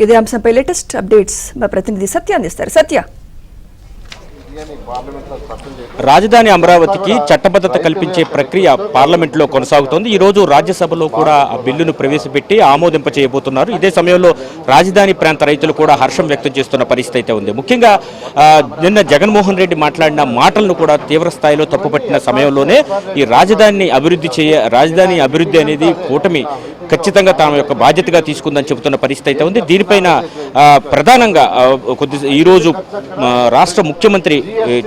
ఇదే అంశంపై latest updates మా ప్రతినిధి సత్య అందిస్తారు. సత్య, రాజధాని అమరావతికి చట్టబద్ధత కల్పించే ప్రక్రియ పార్లమెంట్లో కొనసాగుతోంది. ఈ రోజు రాజ్యసభలో కూడా ఆ బిల్లును ప్రవేశపెట్టి ఆమోదింప చేయబోతున్నారు. ఇదే సమయంలో రాజధాని ప్రాంత రైతులు కూడా హర్షం వ్యక్తం చేస్తున్న పరిస్థితి అయితే ఉంది. ముఖ్యంగా నిన్న జగన్మోహన్ రెడ్డి మాట్లాడిన మాటలను కూడా తీవ్ర స్థాయిలో తప్పుపట్టిన సమయంలోనే ఈ రాజధాని అభివృద్ధి అనేది కూటమి ఖచ్చితంగా తమ యొక్క బాధ్యతగా తీసుకుందని చెబుతున్న పరిస్థితి అయితే ఉంది. దీనిపైన ప్రధానంగా ఈరోజు రాష్ట్ర ముఖ్యమంత్రి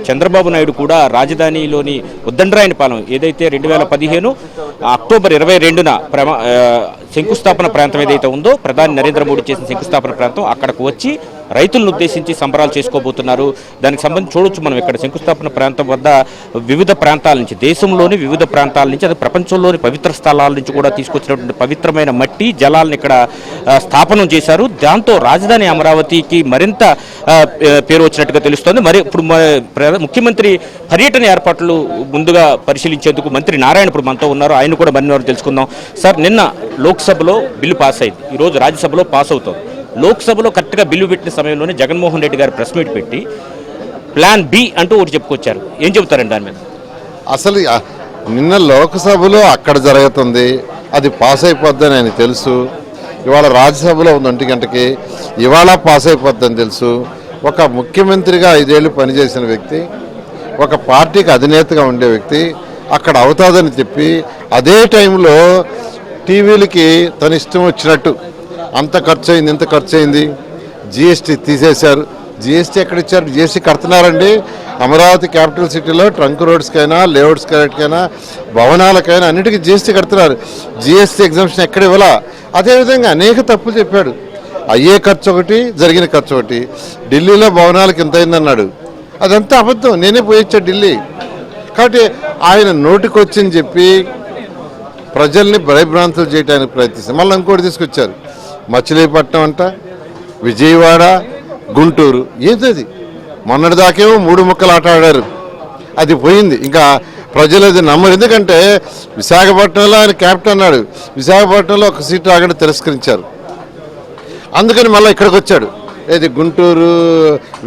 చంద్రబాబు నాయుడు కూడా రాజధానిలోని ఉద్దండరాయనిపాలెం ఏదైతే 2015 అక్టోబర్ 22న శంకుస్థాపన ప్రాంతం ఏదైతే ఉందో ప్రధాని నరేంద్ర మోడీ చేసిన శంకుస్థాపన ప్రాంతం అక్కడకు వచ్చి రైతులను ఉద్దేశించి సంబరాలు చేసుకోబోతున్నారు. దానికి సంబంధించి చూడొచ్చు మనం ఇక్కడ శంకుస్థాపన ప్రాంతం వద్ద వివిధ ప్రాంతాల నుంచి, దేశంలోని వివిధ ప్రాంతాల నుంచి, అది ప్రపంచంలోని పవిత్ర స్థలాల నుంచి కూడా తీసుకొచ్చినటువంటి పవిత్రమైన మట్టి జలాలను ఇక్కడ స్థాపనం చేశారు. దాంతో రాజధాని అమరావతికి మరింత పేరు వచ్చినట్టుగా తెలుస్తోంది. మరి ఇప్పుడు ముఖ్యమంత్రి పర్యటన ఏర్పాట్లు ముందుగా పరిశీలించేందుకు మంత్రి నారాయణ ఇప్పుడు మనతో ఉన్నారు. ఆయన కూడా మరిన్ని తెలుసుకుందాం. సార్, నిన్న లోక్సభలో బిల్లు పాస్ అయింది, ఈరోజు రాజ్యసభలో పాస్ అవుతుంది. లోక్సభలో కరెక్ట్గా బిల్లు పెట్టిన సమయంలోనే జగన్మోహన్ రెడ్డి గారు ప్రెస్ మీట్ పెట్టి ప్లాన్ బి అంటూ ఒకటి చెప్పుకొచ్చారు. ఏం చెబుతారండి దాని మీద? అసలు నిన్న లోక్సభలో అక్కడ జరుగుతుంది, అది పాస్ అయిపోద్దని ఆయన తెలుసు. ఇవాళ రాజ్యసభలో ఉంది 1 గంటకి, ఇవాళ పాస్ అయిపోద్దని తెలుసు. ఒక ముఖ్యమంత్రిగా 5 ఏళ్ళు పనిచేసిన వ్యక్తి, ఒక పార్టీకి అధినేతగా ఉండే వ్యక్తి అక్కడ అవుతుందని చెప్పి అదే టైంలో టీవీలకి తన ఇష్టం వచ్చినట్టు అంత ఖర్చు అయింది, ఇంత ఖర్చు అయింది, జిఎస్టీ తీసేశారు. జిఎస్టీ ఎక్కడ ఇచ్చారు? జిఎస్టీ కడుతున్నారండి. అమరావతి క్యాపిటల్ సిటీలో ట్రంక్ రోడ్స్కైనా, లేఅవుట్స్కైనా, భవనాలకైనా అన్నిటికీ జిఎస్టీ కడుతున్నారు. జిఎస్టీ ఎగ్జామ్షన్ ఎక్కడ ఇవ్వాలా? అదేవిధంగా అనేక తప్పులు చెప్పాడు. అయ్యే ఖర్చు ఒకటి, జరిగిన ఖర్చు ఒకటి. ఢిల్లీలో భవనాలకు ఇంత అయిందన్నాడు, అదంతా అబద్ధం. నేనే పోయొచ్చా ఢిల్లీ. కాబట్టి ఆయన నోటికొచ్చని చెప్పి ప్రజల్ని భయభ్రాంతులు చేయడానికి ప్రయత్నిస్తారు. మళ్ళీ ఇంకోటి తీసుకొచ్చారు, మచిలీపట్నం అంట, విజయవాడ, గుంటూరు. ఏదది? మొన్నటిదాకేమో 3 ముక్కలు ఆట ఆడారు, అది పోయింది. ఇంకా ప్రజలు అది నమ్మరు. ఎందుకంటే విశాఖపట్నంలో ఆయన క్యాప్టెన్ అన్నాడు, విశాఖపట్నంలో 1 సీటు ఆగడ తిరస్కరించారు. అందుకని మళ్ళీ ఇక్కడికి వచ్చాడు. ఇది గుంటూరు,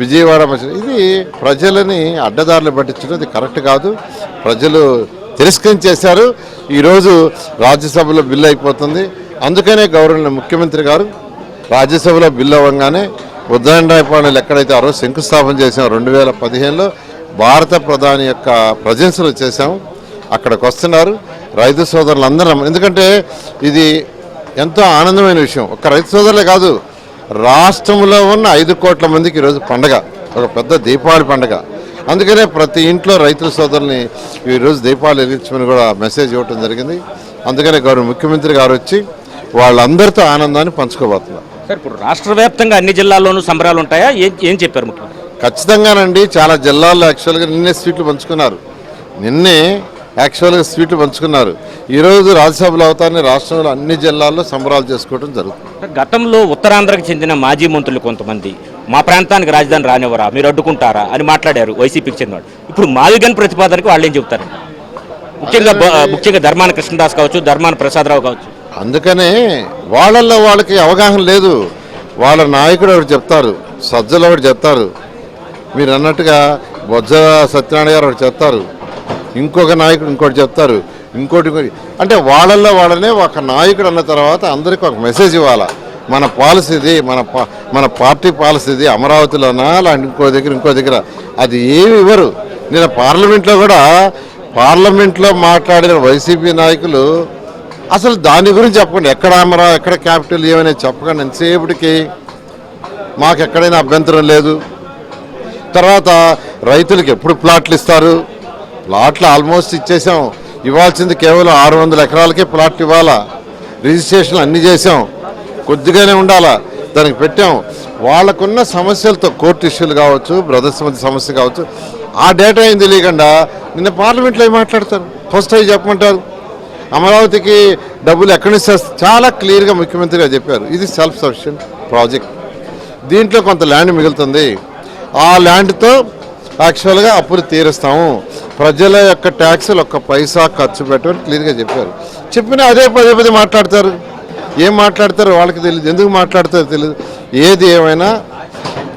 విజయవాడ, ఇది ప్రజలని అడ్డదారులు పట్టించడం అది కరెక్ట్ కాదు. ప్రజలు తిరస్కరించేశారు. ఈరోజు రాజ్యసభలో బిల్లు అయిపోతుంది. అందుకనే గౌరవ ముఖ్యమంత్రి గారు రాజ్యసభలో బిల్లు అవ్వగానే ఉద్దండరాయపాలెంలో ఎక్కడైతే ఆ రోజు శంకుస్థాపన చేసాం 2015లో భారత ప్రధాని యొక్క ప్రజెన్స్లో చేశాం, అక్కడికి వస్తున్నారు రైతు సోదరులందరూ. ఎందుకంటే ఇది ఎంతో ఆనందమైన విషయం. ఒక్క రైతు సోదరులే కాదు, రాష్ట్రంలో ఉన్న 5 కోట్ల మందికి ఈరోజు పండగ, ఒక పెద్ద దీపావళి పండగ. అందుకనే ప్రతి ఇంట్లో రైతుల సోదరుల్ని ఈరోజు దీపావళి వెలిగించమని కూడా మెసేజ్ ఇవ్వడం జరిగింది. అందుకనే గౌరవ ముఖ్యమంత్రి గారు వచ్చి వాళ్ళందరితో ఆనందాన్ని పంచుకోబోతున్నారు. సార్, ఇప్పుడు రాష్ట్ర వ్యాప్తంగా అన్ని జిల్లాల్లోనూ సంబరాలు ఉంటాయా? ఏం చెప్పారు ముఖ్యమంత్రి? ఖచ్చితంగానండి. చాలా జిల్లాల్లో యాక్చువల్గా నిన్నే స్వీట్లు పంచుకున్నారు. నిన్నే యాక్చువల్గా స్వీట్లు పంచుకున్నారు. ఈరోజు రాజ్యసభలో అవుతారని రాష్ట్రంలో అన్ని జిల్లాల్లో సంబరాలు చేసుకోవడం జరుగుతుంది. గతంలో ఉత్తరాంధ్రకు చెందిన మాజీ మంత్రులు కొంతమంది మా ప్రాంతానికి రాజధాని రానివ్వరా, మీరు అడ్డుకుంటారా అని మాట్లాడారు వైసీపీకి చెందినవాడు. ఇప్పుడు మాదిగన్ ప్రతిపాదనకు వాళ్ళు ఏం చెబుతారు? ముఖ్యంగా ధర్మాన కృష్ణదాస్ కావచ్చు, ధర్మాన ప్రసాదరావు కావచ్చు. అందుకనే వాళ్ళల్లో వాళ్ళకి అవగాహన లేదు. వాళ్ళ నాయకుడు ఒకటి చెప్తారు, సజ్జలు ఒకటి చెప్తారు, మీరు అన్నట్టుగా బొజ్జ సత్యనారాయణ గారు ఒకటి చెప్తారు, ఇంకొక నాయకుడు ఇంకోటి చెప్తారు, ఇంకోటి. అంటే వాళ్ళల్లో వాళ్ళనే ఒక నాయకుడు అన్న తర్వాత అందరికీ ఒక మెసేజ్ ఇవ్వాలా, మన పాలసీ ఇది, మన పార్టీ పాలసీ ఇది, అమరావతిలోనా లాంటి ఇంకో దగ్గర అది ఏమి ఇవ్వరు. నేను పార్లమెంట్లో మాట్లాడిన వైసీపీ నాయకులు అసలు దాని గురించి చెప్పండి, ఎక్కడ క్యాపిటల్ ఏమనే చెప్పకండి. ఎంతసేపటికి మాకు ఎక్కడైనా అభ్యంతరం లేదు. తర్వాత రైతులకు ఎప్పుడు ప్లాట్లు ఇస్తారు? ప్లాట్లు ఆల్మోస్ట్ ఇచ్చేసాం. ఇవ్వాల్సింది కేవలం 600 ఎకరాలకే ప్లాట్లు ఇవ్వాలా. రిజిస్ట్రేషన్లు అన్నీ చేసాం, కొద్దిగానే ఉండాలా, దానికి పెట్టాం. వాళ్ళకున్న సమస్యలతో కోర్టు ఇష్యూలు కావచ్చు, బ్రదర్స్ మధ్య సమస్య కావచ్చు, ఆ డేటా ఏం తెలియకుండా నిన్న పార్లమెంట్లో ఏం మాట్లాడతారు? ఫస్ట్ అవి చెప్పమంటారు. అమరావతికి డబ్బులు ఎక్కడి నుంచి చాలా క్లియర్గా ముఖ్యమంత్రిగా చెప్పారు. ఇది సెల్ఫ్ సఫిషియెంట్ ప్రాజెక్ట్, దీంట్లో కొంత ల్యాండ్ మిగులుతుంది, ఆ ల్యాండ్తో యాక్చువల్గా అప్పులు తీరుస్తాము, ప్రజల యొక్క ట్యాక్సులు 1 పైసా ఖర్చు పెట్టమని క్లియర్గా చెప్పారు. చెప్పినా అదే పదే మాట్లాడతారు. ఏం మాట్లాడతారో వాళ్ళకి తెలియదు, ఎందుకు మాట్లాడతారో తెలియదు. ఏది ఏమైనా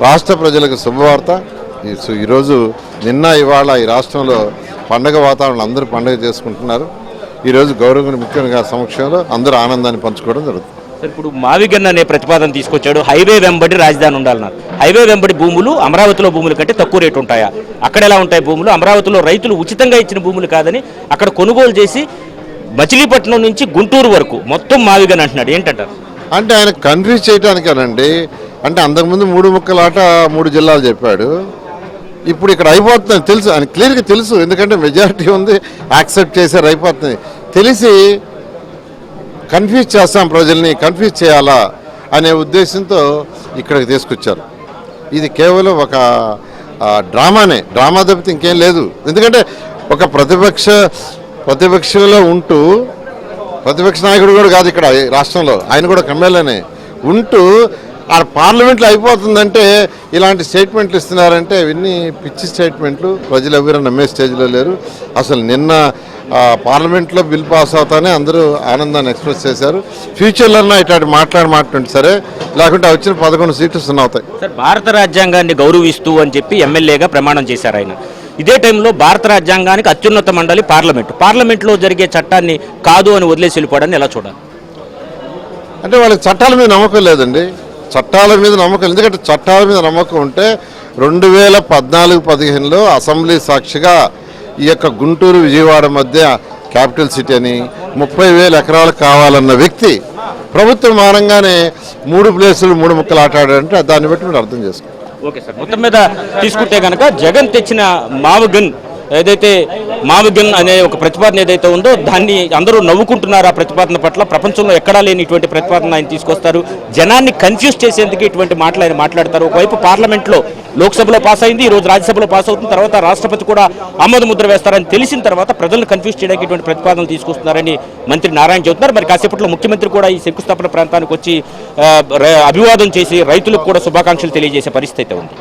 రాష్ట్ర ప్రజలకు శుభవార్త. ఈరోజు నిన్న ఇవాళ ఈ రాష్ట్రంలో పండగ వాతావరణం, అందరూ పండుగ చేసుకుంటున్నారు. ఈరోజు గౌరవ ముఖ్యంగా సమక్షంలో అందరూ ఆనందాన్ని పంచుకోవడం జరుగుతుంది. ఇప్పుడు మావిగన్ అనే ప్రతిపాదన తీసుకొచ్చాడు. హైవే వెంబడి రాజధాని ఉండాలన్నారు. హైవే వెంబడి భూములు అమరావతిలో భూముల కంటే తక్కువ రేటు ఉంటాయా? అక్కడ ఎలా ఉంటాయి భూములు? అమరావతిలో రైతులు ఉచితంగా ఇచ్చిన భూములు కాదని అక్కడ కొనుగోలు చేసి మచిలీపట్నం నుంచి గుంటూరు వరకు మొత్తం మావిగన్ అంటున్నాడు. ఏంటంటారు? అంటే ఆయన కన్ఫ్యూజ్ చేయడానికేనండి. అంటే అంతకుముందు 3 ముక్కలాట 3 జిల్లాలు చెప్పాడు. ఇప్పుడు ఇక్కడ అయిపోతుందని తెలుసు, ఆయన క్లియర్గా తెలుసు. ఎందుకంటే మెజారిటీ ఉంది, యాక్సెప్ట్ చేశారు, అయిపోతుంది. తెలిసి కన్ఫ్యూజ్ చేస్తాం, ప్రజల్ని కన్ఫ్యూజ్ చేయాలా అనే ఉద్దేశంతో ఇక్కడికి తీసుకొచ్చారు. ఇది కేవలం ఒక డ్రామానే, డ్రామా తప్పితే ఇంకేం లేదు. ఎందుకంటే ఒక ప్రతిపక్షంలో ఉంటూ, ప్రతిపక్ష నాయకుడు కూడా కాదు ఇక్కడ రాష్ట్రంలో, ఆయన కూడా ఎమ్మెల్యేనే ఉంటూ ఆ పార్లమెంట్లో అయిపోతుందంటే ఇలాంటి స్టేట్మెంట్లు ఇస్తున్నారంటే ఇవన్నీ పిచ్చి స్టేట్మెంట్లు. ప్రజలు ఎవరు నమ్మే స్టేజ్లో లేరు. అసలు నిన్న పార్లమెంట్లో బిల్ పాస్ అవుతానే అందరూ ఆనందాన్ని ఎక్స్ప్రెస్ చేశారు. ఫ్యూచర్లో ఇట్లాంటి మాట్లాడుతుంటే సరే, లేకుంటే వచ్చిన 11 సీట్లు 0 అవుతాయి. సార్, భారత రాజ్యాంగాన్ని గౌరవిస్తూ అని చెప్పి ఎమ్మెల్యేగా ప్రమాణం చేశారు ఆయన. ఇదే టైంలో భారత రాజ్యాంగానికి అత్యున్నత మండలి పార్లమెంట్లో జరిగే చట్టాన్ని కాదు అని వదిలేసి వెళ్ళిపోవడాన్ని ఎలా చూడాలి? అంటే వాళ్ళకి చట్టాల మీద నమ్మకం లేదండి. చట్టాల మీద నమ్మకం, ఎందుకంటే చట్టాల మీద నమ్మకం ఉంటే 2014-15లో అసెంబ్లీ సాక్షిగా ఈ యొక్క గుంటూరు విజయవాడ మధ్య క్యాపిటల్ సిటీ అని 30,000 ఎకరాలు కావాలన్న వ్యక్తి ప్రభుత్వం మానంగానే 3 ప్లేసులు 3 ముక్కలు ఆటాడంటే దాన్ని బట్టి మీరు అర్థం చేసుకోండి. ఓకే సార్, మొత్తం మీద తీసుకుంటే కనుక జగన్ తెచ్చిన మావిగన్ అనే ఒక ప్రతిపాదన ఏదైతే ఉందో దాన్ని అందరూ నవ్వుకుంటున్నారు. ఆ ప్రతిపాదన పట్ల ప్రపంచంలో ఎక్కడా లేని ఇటువంటి ప్రతిపాదన ఆయన తీసుకొస్తారు. జనాన్ని కన్ఫ్యూజ్ చేసేందుకు ఇటువంటి మాటలు ఆయన మాట్లాడతారు. ఒకవైపు పార్లమెంట్లో లోక్సభలో పాస్ అయింది, ఈరోజు రాజ్యసభలో పాస్ అవుతుంది, తర్వాత రాష్ట్రపతి కూడా ఆమోద ముద్ర వేస్తారని తెలిసిన తర్వాత ప్రజలను కన్ఫ్యూజ్ చేయడానికి ఇటువంటి ప్రతిపాదనలు తీసుకొస్తున్నారని మంత్రి నారాయణ చెబుతున్నారు. మరి కాసేపట్లో ముఖ్యమంత్రి కూడా ఈ శంకుస్థాపన ప్రాంతానికి వచ్చి అభివాదం చేసి రైతులకు కూడా శుభాకాంక్షలు తెలియజేసే పరిస్థితి ఉంది.